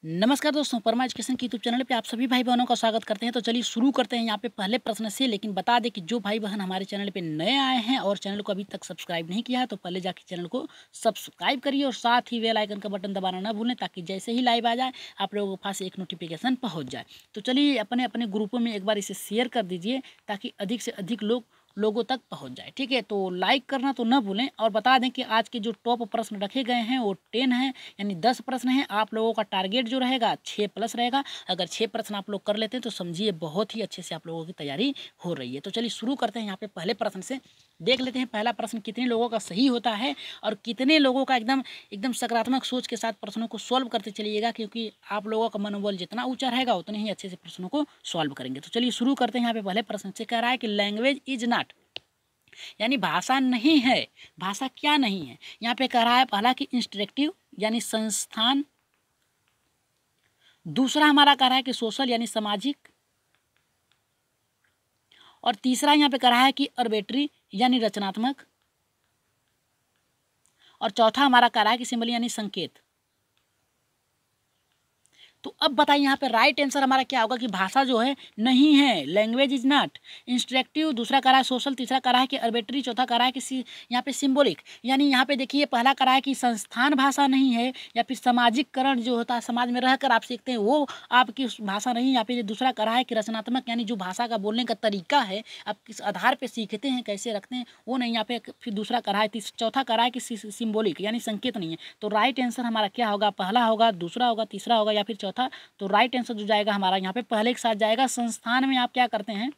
नमस्कार दोस्तों, परमा एजुकेशन के यूट्यूब चैनल पे आप सभी भाई बहनों का स्वागत करते हैं। तो चलिए शुरू करते हैं यहाँ पे पहले प्रश्न से। लेकिन बता दें कि जो भाई बहन हमारे चैनल पे नए आए हैं और चैनल को अभी तक सब्सक्राइब नहीं किया है तो पहले जाके चैनल को सब्सक्राइब करिए और साथ ही बेल आइकन का बटन दबाना ना भूलें, ताकि जैसे ही लाइव आ जाए आप लोगों के पास एक नोटिफिकेशन पहुँच जाए। तो चलिए अपने अपने ग्रुपों में एक बार इसे शेयर कर दीजिए ताकि अधिक से अधिक लोगों तक पहुंच जाए। ठीक है, तो लाइक करना तो न भूलें। और बता दें कि आज के जो टॉप प्रश्न रखे गए हैं वो 10 हैं, यानी 10 प्रश्न हैं। आप लोगों का टारगेट जो रहेगा 6+ रहेगा। अगर 6 प्रश्न आप लोग कर लेते हैं तो समझिए बहुत ही अच्छे से आप लोगों की तैयारी हो रही है। तो चलिए शुरू करते हैं यहाँ पे पहले प्रश्न से। देख लेते हैं पहला प्रश्न कितने लोगों का सही होता है और कितने लोगों का एकदम एकदम सकारात्मक सोच के साथ प्रश्नों को सॉल्व करते चलिएगा, क्योंकि आप लोगों का मनोबल जितना ऊंचा रहेगा उतने ही अच्छे से प्रश्नों को सॉल्व करेंगे। तो चलिए शुरू करते हैं। यहाँ पे पहले प्रश्न से कह रहा है कि लैंग्वेज इज नॉट, यानी भाषा नहीं है। भाषा क्या नहीं है? यहाँ पे कह रहा है पहला कि इंस्ट्रक्टिव यानी संस्थान, दूसरा हमारा कह रहा है कि सोशल यानी सामाजिक, और तीसरा यहाँ पे कह रहा है कि अर्बिट्री यानी रचनात्मक, और चौथा हमारा कह रहा है कि सिंबल यानी संकेत। तो अब बताइए यहाँ पे राइट आंसर हमारा क्या होगा कि भाषा जो है नहीं है, लैंग्वेज इज नॉट। इंस्ट्रक्टिव दूसरा कह रहा है सोशल, तीसरा कह रहा है कि अर्बिट्री, चौथा कह रहा है कि यहाँ पे सिंबॉलिक। यानी यहाँ पे देखिए पहला कह रहा है कि संस्थान भाषा नहीं है, या फिर सामाजिककरण जो होता है, समाज में रहकर आप सीखते हैं वो आपकी भाषा नहीं। यहाँ पे दूसरा कह रहा है कि रचनात्मक, यानी जो भाषा का बोलने का तरीका है आप किस आधार पर सीखते हैं, कैसे रखते हैं वो नहीं। यहाँ पे फिर दूसरा कह रहा है, चौथा कह रहा है कि सिंबॉलिक यानी संकेत नहीं है। तो राइट आंसर हमारा क्या होगा? पहला होगा, दूसरा होगा, तीसरा होगा या फिर चौथा। तो राइट आंसर जो जाएगा हमारा यहाँ पे पहले के साथ जाएगा। संस्थान में आप क्या करते हैं?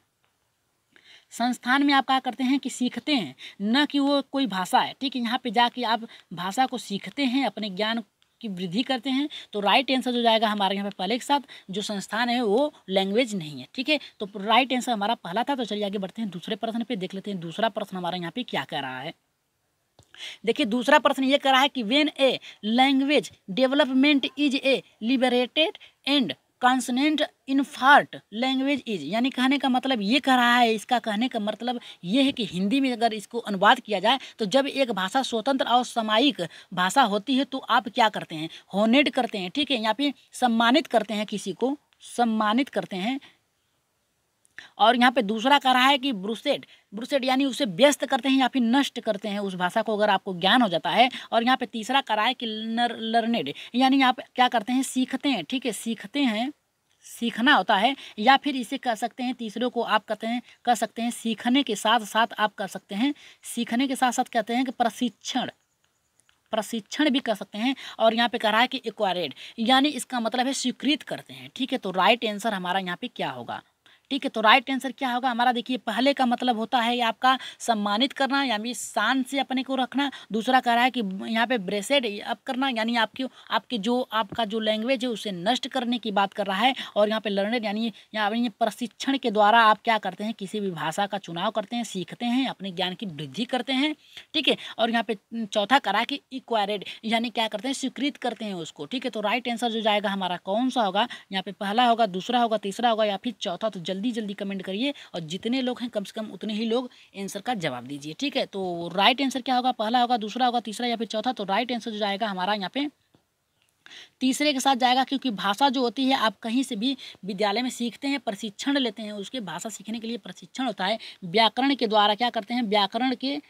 संस्थान में आप क्या करते हैं कि सीखते हैं, न कि वो कोई भाषा है। ठीक है, यहाँ पे जाके आप भाषा को सीखते हैं, अपने ज्ञान की वृद्धि करते हैं। तो राइट आंसर जो जाएगा हमारे यहाँ पे पहले के साथ, जो संस्थान है वो लैंग्वेज नहीं है। ठीक है, तो राइट आंसर हमारा पहला था। तो चलिए आगे बढ़ते हैं दूसरे प्रश्न पे, देख लेते हैं दूसरा प्रश्न हमारा यहाँ पे क्या कह रहा है। देखिए दूसरा प्रश्न ये कह रहा है कि when a language development is a liberated and consonant infant language is, यानी कहने का मतलब ये कह रहा है, इसका कहने का मतलब ये है कि हिंदी में अगर इसको अनुवाद किया जाए तो जब एक भाषा स्वतंत्र और सामायिक भाषा होती है तो आप क्या करते हैं? होनेड करते हैं। ठीक है, यहाँ पे सम्मानित करते हैं, किसी को सम्मानित करते हैं। और यहाँ पे दूसरा कह रहा है कि ब्रूसेड यानी उसे व्यस्त करते हैं या फिर नष्ट करते हैं उस भाषा को, अगर आपको ज्ञान हो जाता है। और यहाँ पे तीसरा कह रहा है कि लर्नेड, यानी आप क्या करते हैं? सीखते हैं। ठीक है, सीखते हैं, सीखना होता है। या फिर इसे कह सकते हैं, तीसरे को आप कहते हैं, कह सकते हैं सीखने के साथ साथ आप कर सकते हैं, सीखने के साथ साथ कहते हैं कि प्रशिक्षण भी कर सकते हैं। और यहाँ पे कह रहा है कि एक्वायर्ड, यानी इसका मतलब है स्वीकृत करते हैं। ठीक है, तो राइट आंसर हमारा यहाँ पे क्या होगा? ठीक है, तो राइट आंसर क्या होगा हमारा? देखिए पहले का मतलब होता है आपका सम्मानित करना, यानी शान से अपने को रखना। दूसरा कह रहा है कि यहाँ पे ब्रेसेड अप करना, यानी आपका जो लैंग्वेज है उसे नष्ट करने की बात कर रहा है। और यहाँ पे लर्नेड यानी यहाँ प्रशिक्षण के द्वारा आप क्या करते हैं? किसी भी भाषा का चुनाव करते हैं, सीखते हैं, अपने ज्ञान की वृद्धि करते हैं। ठीक है, और यहाँ पे चौथा कह रहा है कि इक्वायर्ड, यानी क्या करते हैं? स्वीकृत करते हैं उसको। ठीक है, तो राइट आंसर जो जाएगा हमारा कौन सा होगा? यहाँ पे पहला होगा, दूसरा होगा, तीसरा होगा या फिर चौथा। तो जल्दी कमेंट करिए और जितने लोग हैं कम से कम उतने ही लोग आंसर का जवाब दीजिए। ठीक है, तो राइट आंसर क्या होगा? पहला होगा, दूसरा होगा, तीसरा या फिर चौथा। तो राइट आंसर जो जाएगा हमारा यहाँ पे तीसरे के साथ जाएगा, क्योंकि भाषा जो होती है आप कहीं से भी विद्यालय में सीखते हैं, प्रशिक्षण लेते हैं, उसके भाषा सीखने के लिए प्रशिक्षण होता है। व्याकरण के द्वारा क्या करते हैं? व्याकरण के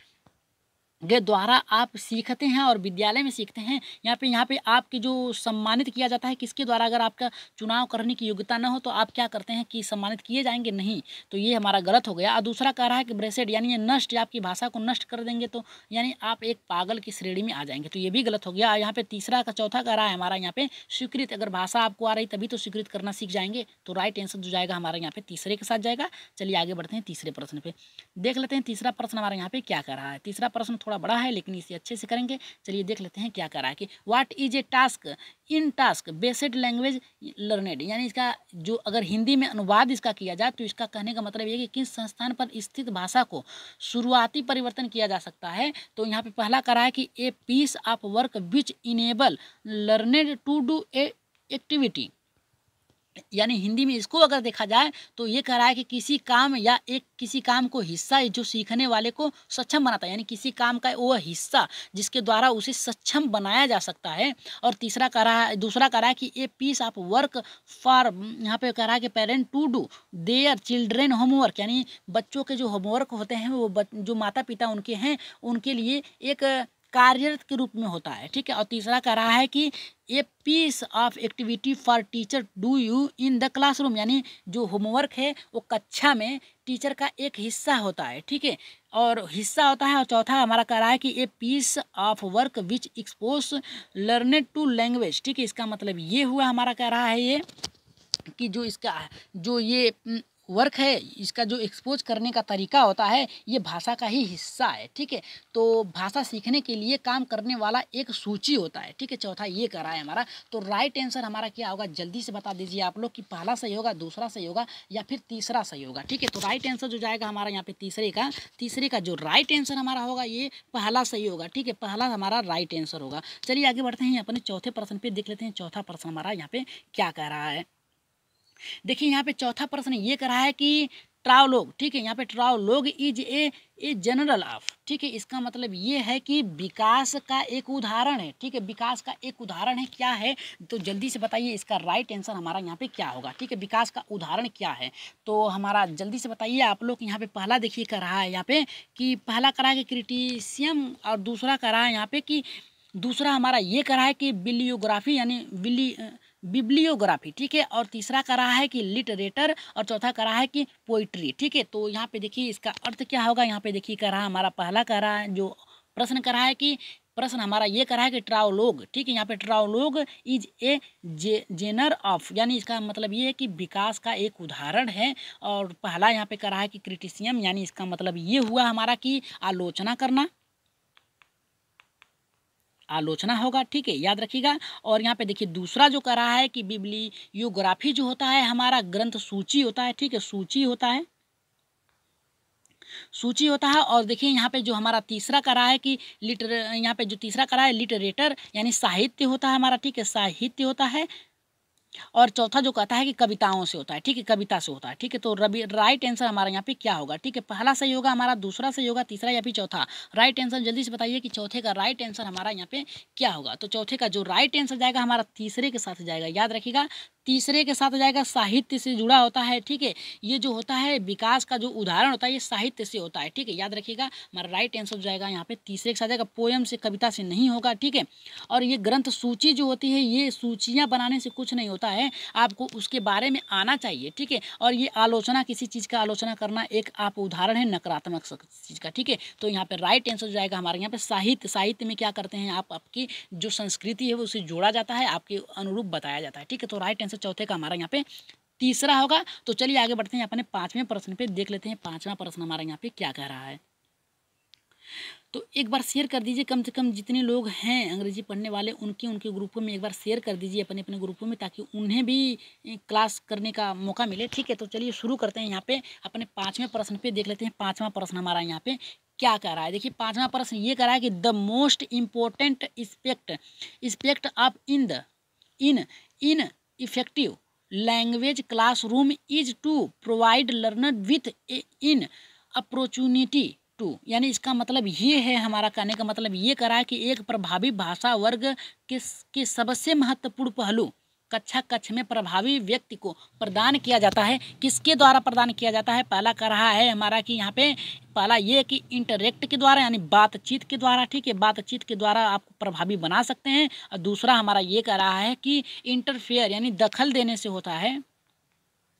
द्वारा आप सीखते हैं और विद्यालय में सीखते हैं। यहाँ पे आपके जो सम्मानित किया जाता है किसके द्वारा? अगर आपका चुनाव करने की योग्यता ना हो तो आप क्या करते हैं कि सम्मानित किए जाएंगे नहीं। तो ये हमारा गलत हो गया। और दूसरा कह रहा है कि ब्रेसेड, यानी ये नष्ट, आपकी भाषा को नष्ट कर देंगे, तो यानी आप एक पागल की श्रेणी में आ जाएंगे। तो ये भी गलत हो गया। यहाँ पे तीसरा का चौथा कह रहा है हमारा यहाँ पे स्वीकृत, अगर भाषा आपको आ रही तभी तो स्वीकृत करना सीख जाएंगे। तो राइट आंसर जो जाएगा हमारा यहाँ पे तीसरे के साथ जाएगा। चलिए आगे बढ़ते हैं तीसरे प्रश्न पे, देख लेते हैं तीसरा प्रश्न हमारा यहाँ पे क्या कर रहा है। तीसरा प्रश्न थोड़ा बड़ा है लेकिन इसे अच्छे से करेंगे। चलिए देख लेते हैं क्या कर रहा है कि what is a task in task based language learned, यानी इसका जो अगर हिंदी में अनुवाद इसका किया जाए तो इसका कहने का मतलब ये कि किस संस्थान पर स्थित भाषा को शुरुआती परिवर्तन किया जा सकता है। तो यहाँ पे पहला कह रहा है कि a piece of work which enable learned to do a activity, यानी हिंदी में इसको अगर देखा जाए तो ये कह रहा है कि किसी काम या किसी काम को हिस्सा जो सीखने वाले को सक्षम बनाता है, यानी किसी काम का वो हिस्सा जिसके द्वारा उसे सक्षम बनाया जा सकता है। और दूसरा कह रहा है कि a piece of work for, यहाँ पे कह रहा है कि parent to do their children homework, यानी बच्चों के जो होमवर्क होते हैं वो जो माता पिता उनके हैं उनके लिए एक कार्यरत के रूप में होता है, ठीक है। और तीसरा कह रहा है कि a piece of activity for teacher do you in the classroom, यानी जो होमवर्क है वो कक्षा में टीचर का एक हिस्सा होता है, ठीक है, और हिस्सा होता है। और चौथा हमारा कह रहा है कि a piece of work which expose learned to language, ठीक है। इसका मतलब ये हुआ हमारा कह रहा है ये कि जो इसका जो ये वर्क है इसका जो एक्सपोज करने का तरीका होता है ये भाषा का ही हिस्सा है, ठीक है। तो भाषा सीखने के लिए काम करने वाला एक सूची होता है, ठीक है। चौथा ये कर रहा है हमारा। तो राइट आंसर हमारा क्या होगा, जल्दी से बता दीजिए आप लोग कि पहला सही होगा, दूसरा सही होगा या फिर तीसरा सही होगा, ठीक है। तो राइट आंसर जो जाएगा हमारा यहाँ पे तीसरे का जो राइट आंसर हमारा होगा ये पहला सही होगा, ठीक है। पहला हमारा राइट आंसर होगा। चलिए आगे बढ़ते हैं, अपने चौथे प्रश्न पे देख लेते हैं। चौथा प्रश्न हमारा यहाँ पे क्या कह रहा है। देखिए यहाँ पे चौथा प्रश्न ये कह रहा है कि ट्रावलोग, ठीक है। यहाँ पे ट्रावलोग इज ए जनरल ऑफ, ठीक है। इसका मतलब ये है कि विकास का एक उदाहरण है, ठीक है। विकास का एक उदाहरण है, क्या है तो जल्दी से बताइए इसका राइट आंसर हमारा यहाँ पे क्या होगा, ठीक है। विकास का उदाहरण क्या है तो हमारा जल्दी से बताइए आप लोग। यहाँ पे पहला देखिए कर रहा है यहाँ पे कि पहला करा है कि क्रिटिसियम, और दूसरा करा है यहाँ पे कि दूसरा हमारा ये करा है कि बिलियोग्राफी यानी बिब्लियोग्राफी, ठीक है। और तीसरा करा है कि लिटरेटर, और चौथा करा है कि पोइट्री, ठीक है। तो यहाँ पे देखिए इसका अर्थ क्या होगा। यहाँ पे देखिए करा हमारा पहला करा है जो प्रश्न करा है कि प्रश्न हमारा ये करा है कि ट्रावलोग, ठीक है। यहाँ पे ट्रावलोग इज ए जेनर ऑफ, यानी इसका मतलब ये है कि विकास का एक उदाहरण है। और पहला यहाँ पे करा है कि क्रिटिसियम, यानी इसका मतलब ये हुआ हमारा कि आलोचना करना, आलोचना होगा, ठीक है, याद रखिएगा। और यहाँ पे देखिए दूसरा जो कर रहा है कि बिब्लियोग्राफी जो होता है हमारा ग्रंथ सूची होता है, ठीक है, सूची होता है, सूची होता है। और देखिए यहाँ पे जो हमारा तीसरा करा है कि यहाँ पे जो तीसरा करा है लिटरेटर, यानी साहित्य होता है हमारा, ठीक है, साहित्य होता है। और चौथा जो कहता है कि कविताओं से होता है, ठीक है, कविता से होता है, ठीक है। तो राइट आंसर हमारा यहाँ पे क्या होगा, ठीक है। पहला सही होगा हमारा, दूसरा सही होगा, तीसरा या फिर चौथा। राइट आंसर जल्दी से बताइए कि चौथे का राइट आंसर हमारा यहाँ पे क्या होगा। तो चौथे का जो राइट आंसर जाएगा हमारा तीसरे के साथ जाएगा, याद रखिएगा, तीसरे के साथ जाएगा, साहित्य से जुड़ा होता है, ठीक है। ये जो होता है विकास का जो उदाहरण होता है ये साहित्य से होता है, ठीक है, याद रखिएगा। हमारा राइट आंसर जाएगा यहाँ पे तीसरे के साथ जाएगा, पोयम से, कविता से नहीं होगा, ठीक है। और ये ग्रंथ सूची जो होती है ये सूचियाँ बनाने से कुछ नहीं होता है, आपको उसके बारे में आना चाहिए, ठीक है। और ये आलोचना, किसी चीज़ का आलोचना करना एक आप उदाहरण है नकारात्मक चीज़ का, ठीक है। तो यहाँ पे राइट आंसर जाएगा हमारे यहाँ पे साहित्य। साहित्य में क्या करते हैं आप, आपकी जो संस्कृति है वो उसे जोड़ा जाता है, आपके अनुरूप बताया जाता है, ठीक है। तो राइट आंसर चौथे का हमारा यहाँ पे तीसरा होगा। तो चलिए आगे बढ़ते हैं, अपने पांचवें प्रश्न पे देख लेते हैं। पांचवा प्रश्न हमारा यहाँ पे क्या कह रहा है। तो एक बार शेयर कर दीजिए, कम से कम जितने लोग हैं अंग्रेजी पढ़ने वाले उनके ग्रुपों में एक बार शेयर कर दीजिए अपने अपने ग्रुपों में, ताकि उन्हें भी क्लास करने का मौका मिले, ठीक है। तो चलिए शुरू करते हैं। यहाँ पे अपने पांचवें प्रश्न पे देख लेते हैं। पांचवा प्रश्न हमारा यहाँ पे क्या कह रहा है। देखिए पांचवा प्रश्न ये कह रहा है कि the most important aspect of in effective language classroom is to provide learner with in opportunity to, यानी इसका मतलब ये है, हमारा कहने का मतलब ये करा है कि एक प्रभावी भाषा वर्ग के सबसे महत्वपूर्ण पहलू कक्ष में प्रभावी व्यक्ति को प्रदान किया जाता है। किसके द्वारा प्रदान किया जाता है, पहला कह रहा है हमारा कि यहाँ पे पहला ये कि इंटरेक्ट के द्वारा, यानी बातचीत के द्वारा, ठीक है, बातचीत के द्वारा आप प्रभावी बना सकते हैं। और दूसरा हमारा ये कह रहा है कि इंटरफेयर यानी दखल देने से होता है,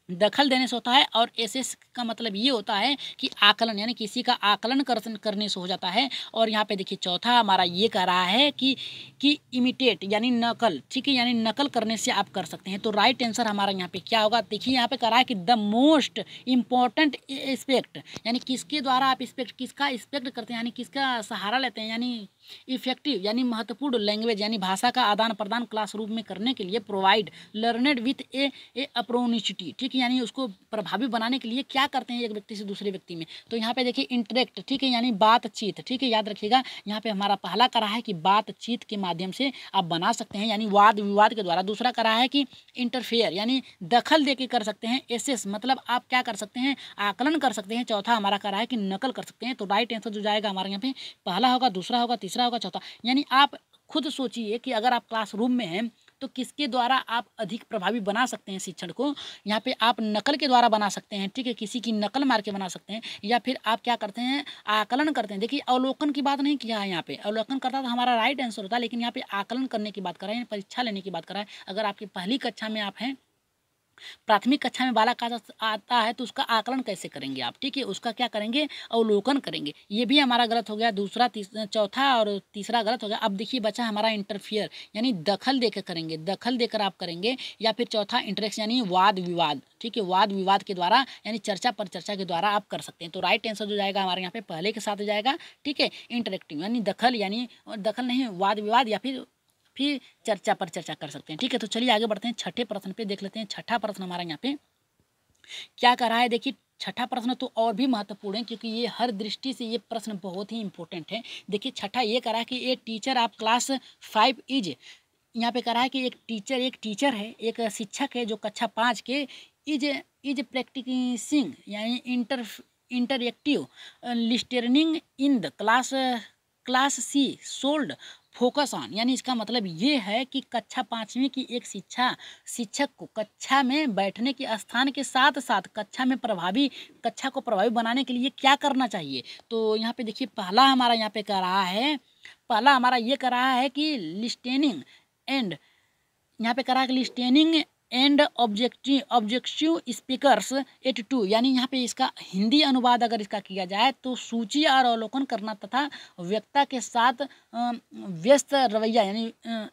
दखल देने से होता है। और एसेस का मतलब ये होता है कि आकलन, यानी किसी का आकलन करने से हो जाता है। और यहाँ पे देखिए चौथा हमारा ये कह रहा है कि इमिटेट यानी नकल, ठीक है, यानी नकल करने से आप कर सकते हैं। तो राइट आंसर हमारा यहाँ पे क्या होगा, देखिए यहाँ पे कह रहा है कि द मोस्ट इम्पोर्टेंट एस्पेक्ट, यानी किसके द्वारा आप किसका एक्सपेक्ट करते हैं, यानी किसका सहारा लेते हैं, यानी इफेक्टिव यानी महत्वपूर्ण लैंग्वेज यानी भाषा का आदान प्रदान क्लासरूम में करने के लिए प्रोवाइड लर्नेड विथ ए अप्रोनिसिटी, ठीक है, यानी उसको प्रभावी बनाने के लिए क्या करते हैं एक व्यक्ति से दूसरे व्यक्ति में। तो यहाँ पे देखिए इंटरेक्ट, ठीक है, यानी बातचीत, ठीक है, याद रखिएगा यहाँ पे हमारा पहला करा है कि बातचीत के माध्यम से आप बना सकते हैं यानी वाद विवाद के द्वारा। दूसरा करा है कि इंटरफेयर यानी दखल दे के कर सकते हैं। एसेस मतलब आप क्या कर सकते हैं, आकलन कर सकते हैं। चौथा हमारा करा है कि नकल कर सकते हैं। तो राइट आंसर जो जाएगा हमारे यहाँ पे पहला होगा, दूसरा होगा, तीसरा होगा, चौथा। यानी आप खुद सोचिए कि अगर आप क्लासरूम में हैं तो किसके द्वारा आप अधिक प्रभावी बना सकते हैं शिक्षण को। यहाँ पे आप नकल के द्वारा बना सकते हैं, ठीक है, किसी की नकल मार के बना सकते हैं, या फिर आप क्या करते हैं, आकलन करते हैं। देखिए अवलोकन की बात नहीं किया है यहाँ पे, अवलोकन करता तो हमारा राइट आंसर होता, लेकिन यहाँ पे आकलन करने की बात कर रहे हैं, परीक्षा लेने की बात कर रहे हैं। अगर आपकी पहली कक्षा में आप हैं, प्राथमिक कक्षा में बालक आता है तो उसका आकलन कैसे करेंगे आप, ठीक है, उसका क्या करेंगे, अवलोकन करेंगे। ये भी हमारा गलत हो गया, दूसरा चौथा और तीसरा गलत हो गया। अब देखिए बचा हमारा इंटरफियर यानी दखल देकर करेंगे, दखल देकर आप करेंगे, या फिर चौथा इंटरेक्शन यानी वाद विवाद, ठीक है, वाद विवाद के द्वारा यानी चर्चा पर चर्चा के द्वारा आप कर सकते हैं। तो राइट आंसर जो जाएगा हमारे यहाँ पे पहले के साथ जाएगा, ठीक है, इंटरेक्टिव यानी दखल, यानी दखल नहीं, वाद विवाद या फिर चर्चा पर चर्चा कर सकते हैं, ठीक है। तो चलिए आगे बढ़ते हैं, छठे प्रश्न पे देख लेते हैं। छठा प्रश्न हमारा यहाँ पे क्या कर रहा है, देखिए छठा प्रश्न तो और भी महत्वपूर्ण है क्योंकि ये हर दृष्टि से ये प्रश्न बहुत ही इंपॉर्टेंट है। देखिए छठा ये करा है कि ए टीचर आप क्लास 5 इज, यहाँ पे करा है कि एक टीचर है, एक शिक्षक है जो कक्षा 5 के इज प्रैक्टिसिंग यानी interactive listening in the class see should focus on, यानी इसका मतलब ये है कि कक्षा 5वीं की एक शिक्षक को कक्षा में बैठने के स्थान के साथ साथ कक्षा को प्रभावी बनाने के लिए क्या करना चाहिए। तो यहाँ पे देखिए पहला हमारा यहाँ पे पहला हमारा ये कर रहा है कि लिस्टेनिंग एंड, यहाँ पे करा listening and objective speakers at two, यानी यहाँ पे इसका हिंदी अनुवाद अगर इसका किया जाए तो सूची और अवलोकन करना तथा वक्ता के साथ व्यस्त रवैया यानी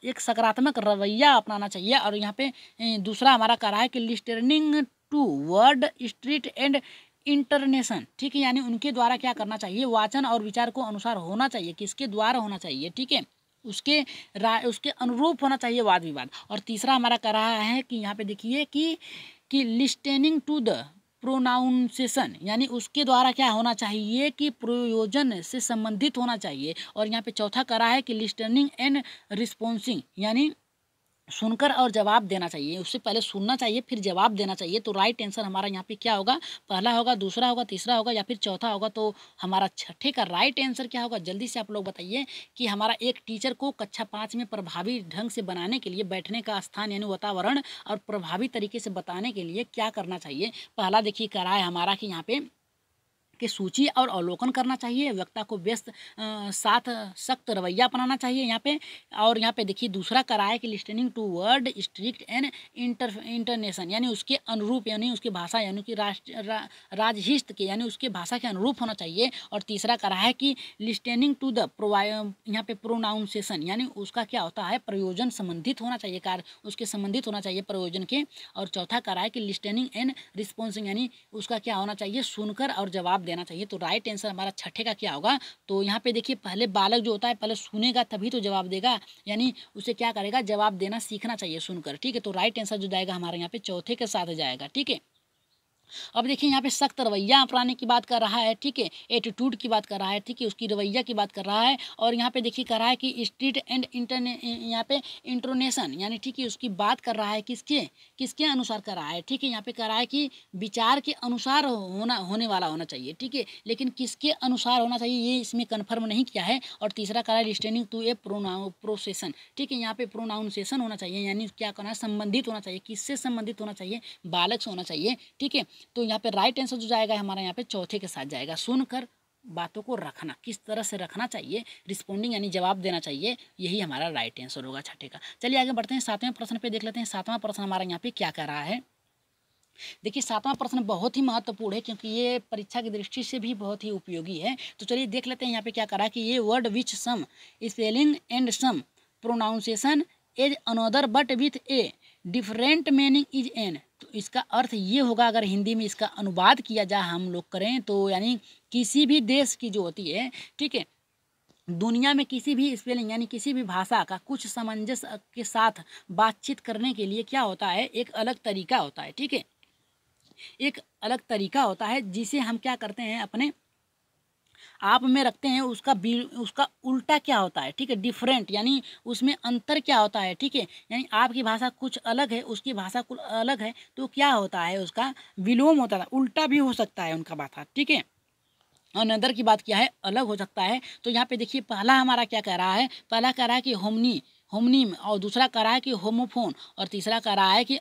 एक सकारात्मक रवैया अपनाना चाहिए। और यहाँ पे दूसरा हमारा कह रहा है कि listening to word stress and intonation, ठीक है, यानी उनके द्वारा क्या करना चाहिए, वाचन और विचार को अनुसार होना चाहिए, किसके द्वारा होना चाहिए, ठीक है, उसके अनुरूप होना चाहिए वाद विवाद। और तीसरा हमारा कर रहा है कि यहाँ पे देखिए कि लिस्टेनिंग टू द प्रोनाउंसिएशन, यानी उसके द्वारा क्या होना चाहिए कि प्रयोजन से संबंधित होना चाहिए। और यहाँ पे चौथा कर रहा है कि लिस्टनिंग एंड रिस्पॉन्सिंग, यानी सुनकर और जवाब देना चाहिए, उससे पहले सुनना चाहिए फिर जवाब देना चाहिए। तो राइट आंसर हमारा यहाँ पे क्या होगा, पहला होगा, दूसरा होगा, तीसरा होगा या फिर चौथा होगा। तो हमारा छठे का राइट आंसर क्या होगा, जल्दी से आप लोग बताइए कि हमारा एक टीचर को कक्षा 5 में प्रभावी ढंग से बनाने के लिए बैठने का स्थान यानी वातावरण और प्रभावी तरीके से बताने के लिए क्या करना चाहिए। पहला देखिए करा है हमारा कि यहाँ पे कि सूची और अवलोकन करना चाहिए, वक्ता को व्यस्त साथ सख्त रवैया अपनाना चाहिए यहाँ पे। और यहाँ पे देखिए दूसरा करा है कि listening to word strict and intonation, यानी उसके अनुरूप यानी उसकी भाषा यानी कि राजहित के यानी उसके भाषा के अनुरूप होना चाहिए। और तीसरा करा है कि लिस्टनिंग टू द यहाँ पे प्रोनाउंसिएशन, यानी उसका क्या होता है, प्रयोजन संबंधित होना चाहिए, कार्य उसके संबंधित होना चाहिए प्रयोजन के। और चौथा करा है कि लिस्टनिंग एंड रिस्पॉन्सिंग, यानी उसका क्या होना चाहिए, सुनकर और जवाब देना चाहिए। तो राइट आंसर हमारा छठे का क्या होगा। तो यहाँ पे देखिए पहले बालक जो होता है पहले सुनेगा तभी तो जवाब देगा, यानी उसे क्या करेगा, जवाब देना सीखना चाहिए सुनकर, ठीक है। तो राइट आंसर जो जाएगा हमारे यहाँ पे चौथे के साथ जाएगा, ठीक है। अब देखिए यहाँ पे सख्त रवैया अपनाने की बात कर रहा है, ठीक है, एटीट्यूड की बात कर रहा है, ठीक है, उसकी रवैया की बात कर रहा है। और यहाँ पे देखिए कर रहा है कि स्ट्रीट एंड यहाँ पे इंटोनेशन, यानी ठीक है उसकी बात कर रहा है किसके अनुसार कर रहा है, ठीक है, यहाँ पे कर रहा है कि विचार के अनुसार होने वाला होना चाहिए, ठीक है, लेकिन किसके अनुसार होना चाहिए ये इसमें कन्फर्म नहीं किया है। और तीसरा कर रहा है लिस्टनिंग टू ए प्रोसेशन, ठीक है, यहाँ पे प्रोनाउंसिएशन होना चाहिए, यानी क्या करना है, संबंधित होना चाहिए, किससे संबंधित होना चाहिए, बालक से होना चाहिए, ठीक है। तो यहाँ पे राइट आंसर जो जाएगा हमारा यहाँ पे चौथे के साथ जाएगा, सुनकर बातों को रखना, किस तरह से रखना चाहिए, रिस्पोंडिंग यानी जवाब देना चाहिए, यही हमारा राइट आंसर होगा छठे का। चलिए आगे बढ़ते हैं, सातवें प्रश्न पे देख लेते हैं। सातवां प्रश्न हमारा यहाँ पे क्या कह रहा है, देखिए सातवां प्रश्न बहुत ही महत्वपूर्ण है क्योंकि ये परीक्षा की दृष्टि से भी बहुत ही उपयोगी है। तो चलिए देख लेते हैं यहाँ पे क्या करा कि ये word which same spelling and same pronunciation as another but with a different meaning is an. तो इसका अर्थ ये होगा, अगर हिंदी में इसका अनुवाद किया जाए हम लोग करें तो, यानी किसी भी देश की जो होती है, ठीक है, दुनिया में किसी भी स्पेलिंग यानी किसी भी भाषा का कुछ सामंजस्य के साथ बातचीत करने के लिए क्या होता है, एक अलग तरीका होता है। ठीक है, एक अलग तरीका होता है जिसे हम क्या करते हैं, अपने आप में रखते हैं। उसका उल्टा क्या होता है, ठीक है, डिफरेंट, यानी उसमें अंतर क्या होता है। ठीक है, यानी आपकी भाषा कुछ अलग है, उसकी भाषा कुछ अलग है, तो क्या होता है, उसका विलोम होता है, उल्टा भी हो सकता है उनका भाषा। ठीक है, अनदर की बात क्या है, अलग हो सकता है। तो यहाँ पे देखिए पहला हमारा क्या कह रहा है, पहला कह रहा है कि होमनीम, और दूसरा कह रहा है कि होमोफोन, और तीसरा कह रहा है कि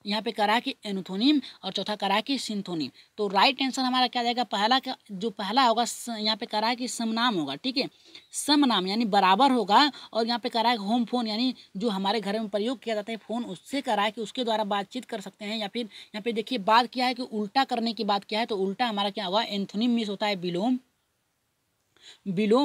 यहाँ पे कह रहा है कि एनोथोनिम, और चौथा कह रहा है कि सिंथोनिम। तो राइट आंसर हमारा क्या जाएगा, पहला का जो पहला होगा, यहाँ पे कह रहा है कि समनाम होगा। ठीक है, समनाम यानी बराबर होगा, और यहाँ पे कह रहा है होम फोन, यानी जो हमारे घर में प्रयोग किया जाता है फ़ोन, उससे कह रहा है कि उसके द्वारा बातचीत कर सकते हैं। या फिर यहाँ पे देखिए बात क्या है कि उल्टा करने की बात क्या है, तो उल्टा हमारा क्या होगा, एंथोनिम मिस होता है, विलोम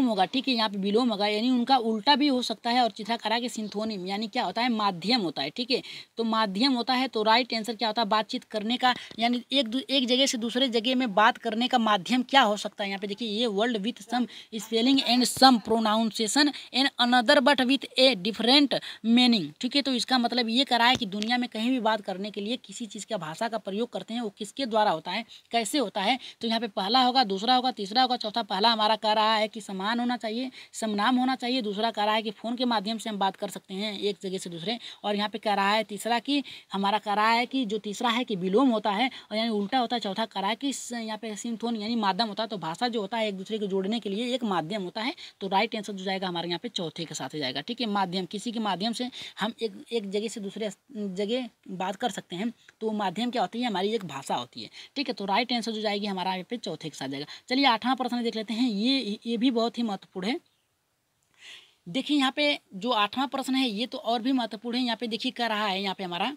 होगा। ठीक है, यहाँ पे विलोम होगा, यानी उनका उल्टा भी हो सकता है। और तीसरा करा कि सिंथोनिम, यानी क्या होता है, माध्यम होता है। ठीक है, तो माध्यम होता है, तो राइट आंसर क्या होता है, बातचीत करने का, यानी एक जगह से दूसरे जगह में बात करने का माध्यम क्या हो सकता है। यहाँ पे देखिए, ये world with same spelling and same pronunciation and another but with a different meaning. ठीक है, तो इसका मतलब ये करा है कि दुनिया में कहीं भी बात करने के लिए किसी चीज़ का भाषा का प्रयोग करते हैं, वो किसके द्वारा होता है, कैसे होता है। तो यहाँ पे पहला होगा, दूसरा होगा, तीसरा होगा, चौथा। पहला हमारा कह रहा है कि समान होना चाहिए, समनाम होना चाहिए। दूसरा कह रहा है कि फ़ोन के माध्यम से हम बात कर सकते हैं एक जगह से दूसरे। और यहाँ पे कह रहा है तीसरा कि हमारा कह रहा है कि जो तीसरा है कि विलोम होता है, और यानी उल्टा होता है। चौथा कह रहा है कि यहाँ पे सिंथोन यानी माध्यम होता है। तो भाषा जो होता है एक दूसरे को जोड़ने के लिए एक माध्यम होता है। तो राइट आंसर जो जाएगा हमारे यहाँ पे चौथे के साथ जाएगा। ठीक है, माध्यम, किसी के माध्यम से हम एक जगह से दूसरे जगह बात कर सकते हैं, तो माध्यम क्या होती है, हमारी एक भाषा होती है। ठीक है, तो राइट आंसर जो जाएगी हमारा यहाँ पे चौथे के साथ जाएगा। चलिए 8वां प्रश्न देख लेते हैं, ये भी बहुत ही महत्वपूर्ण है। देखिए यहाँ पे जो 8वां प्रश्न है ये तो और भी महत्वपूर्ण है। यहाँ पे देखिए क्या रहा है, यहाँ पे हमारा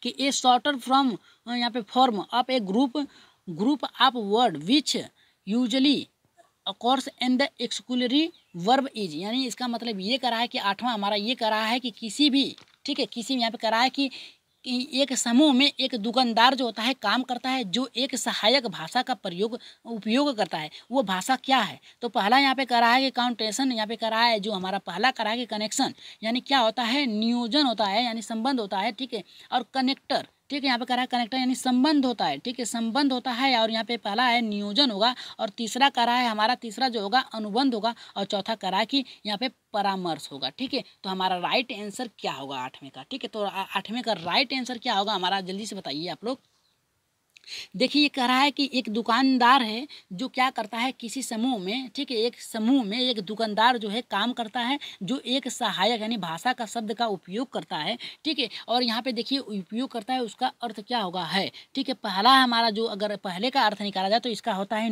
कि ए शॉर्टर फ्रॉम, यहाँ पे form of A group of word which usually course and the exclusive verb is, यानी इसका मतलब ये करा है कि 8वां हमारा ये करा है कि किसी भी, ठीक है, किसी भी यहाँ पे करा है कि एक समूह में एक दुकानदार जो होता है काम करता है, जो एक सहायक भाषा का उपयोग करता है, वो भाषा क्या है। तो पहला यहाँ पे कह रहा है कि काउंटेशन, यहाँ पे कह रहा है जो हमारा पहला कह रहा है कि कनेक्शन, यानी क्या होता है, नियोजन होता है, यानी संबंध होता है। ठीक है, और कनेक्टर, ठीक है, यहाँ पे कह रहा है कनेक्टर यानी संबंध होता है। ठीक है, संबंध होता है, और यहाँ पे पहला है नियोजन होगा, और तीसरा कह रहा है हमारा तीसरा जो होगा अनुबंध होगा, और चौथा कह रहा है कि यहाँ पे परामर्श होगा। ठीक है, तो हमारा राइट आंसर क्या होगा 8वें का। ठीक है, तो 8वें का राइट आंसर क्या होगा हमारा, जल्दी से बताइए आप लोग। देखिए ये कह रहा है कि एक दुकानदार है जो क्या करता है किसी समूह में, ठीक है, एक समूह में एक दुकानदार जो है काम करता है, जो एक सहायक यानी भाषा का शब्द का उपयोग करता है। ठीक है, और यहाँ पे देखिए उपयोग करता है, उसका अर्थ क्या होगा, है। ठीक है, पहला हमारा जो अगर पहले का अर्थ निकाला जाए तो इसका होता है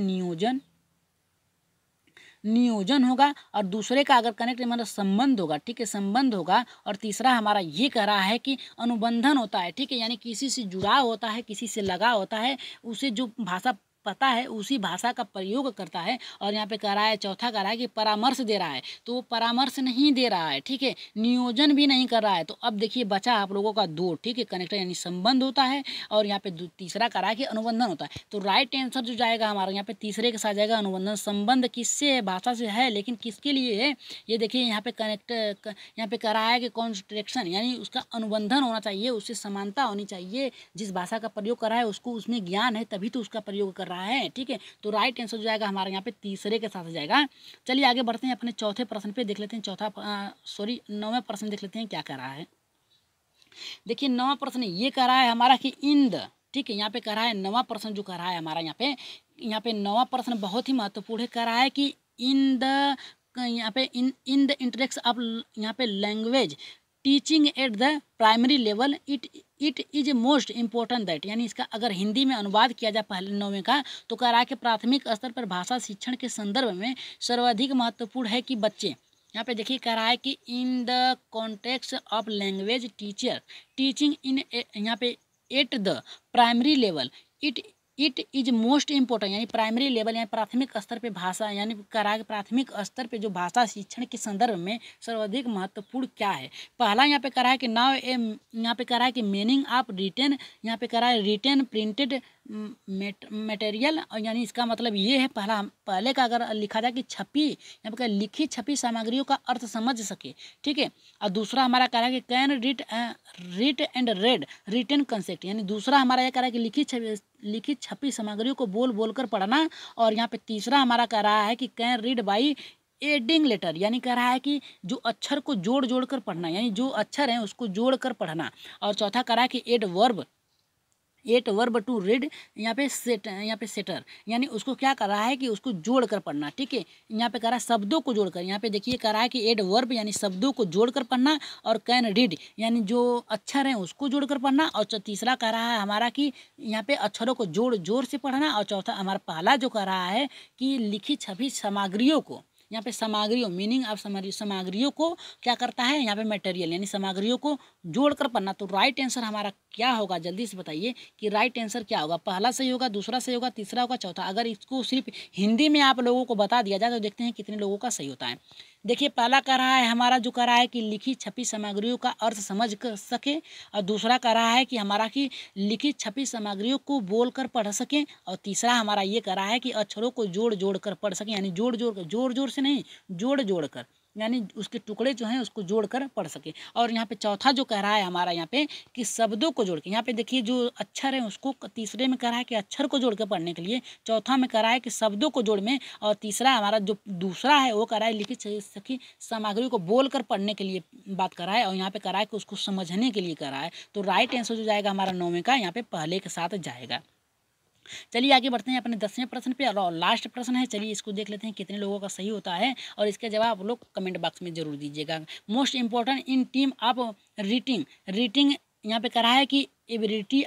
नियोजन होगा, और दूसरे का अगर कनेक्ट मतलब संबंध होगा। ठीक है, संबंध होगा, और तीसरा हमारा ये कह रहा है कि अनुबंधन होता है। ठीक है, यानी किसी से जुड़ाव होता है, किसी से लगा होता है, उसे जो भाषा पता है उसी भाषा का प्रयोग करता है। और यहाँ पे कह रहा है चौथा कह रहा है कि परामर्श दे रहा है, तो वो परामर्श नहीं दे रहा है। ठीक है, नियोजन भी नहीं कर रहा है। तो अब देखिए बचा आप लोगों का दो, ठीक है, कनेक्टर यानी संबंध होता है, और यहाँ पे तीसरा कह रहा है कि अनुबंधन होता है। तो राइट आंसर जो जाएगा हमारा यहाँ पे तीसरे के साथ जाएगा अनुबंधन। संबंध किससे है, भाषा से है, लेकिन किसके लिए है, ये देखिए यहाँ पे यहाँ पे कह रहा है कि कॉन्ट्रैक्शन यानी उसका अनुबंधन होना चाहिए, उससे समानता होनी चाहिए। जिस भाषा का प्रयोग कर रहा है उसको उसमें ज्ञान है, तभी तो उसका प्रयोग कर रहा है। ठीक है, तो राइट आंसर जो जाएगा हमारे यहाँ पे तीसरे के साथ जाएगा। चलिए आगे बढ़ते हैं, अपने चौथे प्रश्न पे देख लेते हैं। 9वें प्रश्न देख लेते हैं क्या कह रहा है। देखिए 9वां प्रश्न ये कह रहा है हमारा कि इन द, ठीक है, यहाँ पे कह रहा है 9वां प्रश्न जो कह रहा है हमारा यहाँ पे 9वां प्रश्न बहुत ही महत्वपूर्ण है। कह रहा है कि इन द, यहाँ पे इन द इंटरेक्शन ऑफ यहाँ पे language teaching at the primary level it is most important that, यानी इसका अगर हिंदी में अनुवाद किया जाए पहले 9वें का, तो कह रहा है कि प्राथमिक स्तर पर भाषा शिक्षण के संदर्भ में सर्वाधिक महत्वपूर्ण है कि बच्चे, यहाँ पे देखिए कह रहा है कि in the context of language teaching in, यहाँ पे at the primary level it is most important, यानी प्राइमरी लेवल यानी प्राथमिक स्तर पे भाषा, यानी कह रहा है कि प्राथमिक स्तर पे जो भाषा शिक्षण के संदर्भ में सर्वाधिक महत्वपूर्ण क्या है। पहला यहाँ पे कह रहा है कि नाउ यहाँ पे कह रहा है कि मीनिंग ऑफ रिटेन, यहाँ पे कह रहा है रिटेन प्रिंटेड मटेरियल, यानी इसका मतलब ये है, पहले का अगर लिखा जाए कि छपी, यहाँ पे लिखी छपी सामग्रियों का अर्थ समझ सके, ठीक है। और दूसरा हमारा कह रहा है कि can read and red written concept, यानी दूसरा हमारा ये कह रहा है कि लिखी छपी सामग्रियों को बोल बोल कर पढ़ना। और यहाँ पे तीसरा हमारा कह रहा है कि can read by adding letter, यानी कह रहा है कि जो अक्षर को जोड़ जोड़ कर पढ़ना, यानी जो अक्षर हैं उसको जोड़ कर पढ़ना। और चौथा कह रहा है कि एट वर्ब टू रीड, यहाँ पे सेटर, यानी उसको क्या कर रहा है कि उसको जोड़ कर पढ़ना, ठीक है। यहाँ पे कह रहा है शब्दों को जोड़कर, यहाँ पे देखिए कह रहा है कि एड वर्ब यानी शब्दों को जोड़कर पढ़ना, और कैन रीड यानी जो अक्षर हैं उसको जोड़कर पढ़ना। और तीसरा कह रहा है हमारा कि यहाँ पे अक्षरों को जोड़ जोड़ से पढ़ना। और चौथा हमारा पहला जो कह रहा है कि लिखी छपी सामग्रियों को, यहाँ पे सामग्रियों मीनिंग ऑफ सामग्रियों को क्या करता है, यहाँ पे मटेरियल यानी सामग्रियों को जोड़कर पढ़ना। तो राइट आंसर हमारा क्या होगा, जल्दी से बताइए कि राइट आंसर क्या होगा। पहला सही होगा, दूसरा सही होगा, तीसरा होगा, चौथा। अगर इसको सिर्फ हिंदी में आप लोगों को बता दिया जाए तो देखते हैं कितने लोगों का सही होता है। देखिए पहला कह रहा है हमारा जो कह रहा है कि लिखी छपी सामग्रियों का अर्थ समझ कर सके, और दूसरा कह रहा है कि हमारा कि लिखी छपी सामग्रियों को बोल कर पढ़ सकें, और तीसरा हमारा ये कह रहा है कि अक्षरों को जोड़ जोड़ कर पढ़ सकें, यानी जोड़ जोड़ कर, जोर जोर से नहीं, जोड़ जोड़ कर, यानी उसके टुकड़े जो हैं उसको जोड़कर पढ़ सके। और यहाँ पे चौथा जो कह रहा है हमारा यहाँ पे कि शब्दों को जोड़ के, यहाँ पे देखिए जो अक्षर है उसको तीसरे में कह रहा है कि अक्षर को जोड़ के पढ़ने के लिए, चौथा में कह रहा है कि शब्दों को जोड़ में, और तीसरा हमारा जो दूसरा है वो कह रहा है लिखित सखी सामग्री को बोल कर पढ़ने के लिए बात कर रहा है, और यहाँ पे कह रहा है कि उसको समझने के लिए कह रहा है। तो राइट आंसर जो जाएगा हमारा 9वें का यहाँ पे पहले के साथ जाएगा। चलिए आगे बढ़ते हैं अपने 10वें प्रश्न पे, और लास्ट प्रश्न है। चलिए इसको देख लेते हैं कितने लोगों का सही होता है, और इसका जवाब आप लोग कमेंट बॉक्स में जरूर दीजिएगा। Most important in team of reading यहाँ पे कह रहा है कि एबिलिटी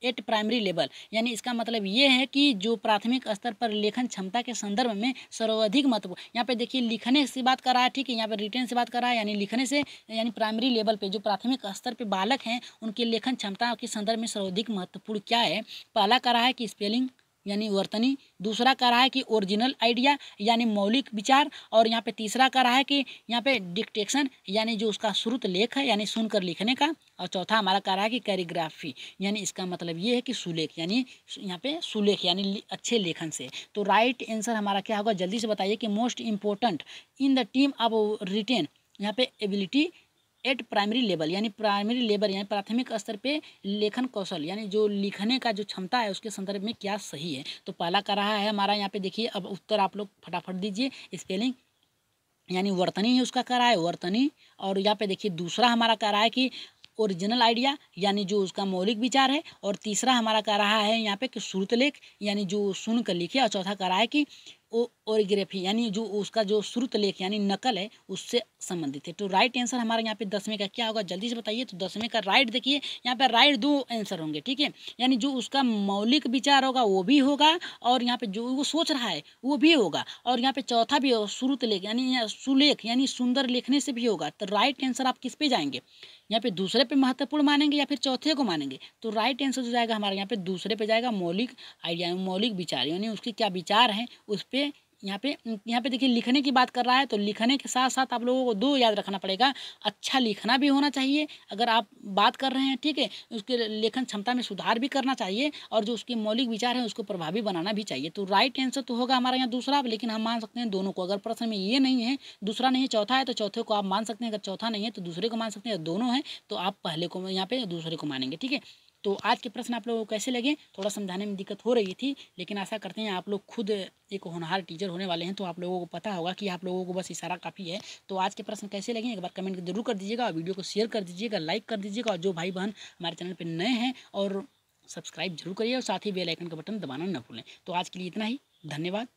एट प्राइमरी लेवल, यानी इसका मतलब ये है कि जो प्राथमिक स्तर पर लेखन क्षमता के संदर्भ में सर्वाधिक महत्व, यहाँ पे देखिए लिखने से बात कर रहा है, ठीक है। यहाँ पे रिटेन से बात कर रहा है, यानी लिखने से, यानी प्राइमरी लेवल पे जो प्राथमिक स्तर पे बालक हैं उनके लेखन क्षमता के संदर्भ में सर्वाधिक महत्वपूर्ण क्या है। पहला कह रहा है कि स्पेलिंग यानी वर्तनी, दूसरा कह रहा है कि ओरिजिनल आइडिया यानी मौलिक विचार, और यहाँ पे तीसरा कह रहा है कि यहाँ पे डिक्टेशन यानी जो उसका श्रुत लेख है यानी सुनकर लिखने का, और चौथा हमारा कह रहा है कि कैलीग्राफी यानी इसका मतलब ये है कि सुलेख, यानी यहाँ पे सुलेख यानी अच्छे लेखन से। तो राइट आंसर हमारा क्या होगा, जल्दी से बताइए कि most important in the team of written, यहाँ पे एबिलिटी एट प्राइमरी लेवल, यानी प्राइमरी लेवल यानी प्राथमिक स्तर पे लेखन कौशल, यानी जो लिखने का जो क्षमता है उसके संदर्भ में क्या सही है। तो पहला कर रहा है हमारा यहाँ पे देखिए, अब उत्तर आप लोग फटाफट दीजिए। स्पेलिंग यानी वर्तनी ही उसका कह रहा है, वर्तनी। और यहाँ पे देखिए दूसरा हमारा कह रहा है कि ओरिजिनल आइडिया यानी जो उसका मौलिक विचार है, और तीसरा हमारा कह रहा है यहाँ पे कि श्रुत लेख यानी जो सुन कर लिखे, और चौथा कह रहा है कि ओरिग्राफी यानी जो उसका जो श्रुत लेख यानी नकल है उससे संबंधित है। तो राइट आंसर हमारा यहाँ पे 10वें का क्या होगा, जल्दी से बताइए। तो 10वें का राइट देखिए यहाँ पे राइट 2 आंसर होंगे, ठीक है। यानी जो उसका मौलिक विचार होगा वो भी होगा, और यहाँ पे जो वो सोच रहा है वो भी होगा, और यहाँ पे चौथा भी होगा श्रुत लेख यानी सुलेख यानी सुंदर लिखने से भी होगा। तो राइट आंसर आप किस पे जाएंगे, यहाँ पे दूसरे पे महत्वपूर्ण मानेंगे या फिर चौथे को मानेंगे। तो राइट आंसर जो जाएगा हमारा यहाँ पे दूसरे पे जाएगा, मौलिक आइडिया मौलिक विचार यानी उसके क्या विचार हैं उस पे। यहाँ पे देखिए लिखने की बात कर रहा है, तो लिखने के साथ साथ आप लोगों को 2 याद रखना पड़ेगा। अच्छा लिखना भी होना चाहिए अगर आप बात कर रहे हैं, ठीक है। उसके लेखन क्षमता में सुधार भी करना चाहिए, और जो उसके मौलिक विचार है उसको प्रभावी बनाना भी चाहिए। तो राइट आंसर तो होगा हमारा यहाँ दूसरा, लेकिन हम मान सकते हैं दोनों को। अगर प्रश्न में ये नहीं है, दूसरा नहीं है, चौथा है, तो चौथे को आप मान सकते हैं। अगर चौथा नहीं है तो दूसरे को मान सकते हैं, दोनों हैं तो आप पहले को यहाँ पे दूसरे को मानेंगे, ठीक है। तो आज के प्रश्न आप लोगों को कैसे लगे, थोड़ा समझाने में दिक्कत हो रही थी, लेकिन आशा करते हैं आप लोग खुद एक होनहार टीचर होने वाले हैं, तो आप लोगों को पता होगा कि आप लोगों को बस इशारा काफ़ी है। तो आज के प्रश्न कैसे लगे एक बार कमेंट जरूर कर दीजिएगा, और वीडियो को शेयर कर दीजिएगा, लाइक कर दीजिएगा, और जो भाई बहन हमारे चैनल पर नए हैं और सब्सक्राइब जरूर करिए, और साथ ही बेल आइकन का बटन दबाना न भूलें। तो आज के लिए इतना ही, धन्यवाद।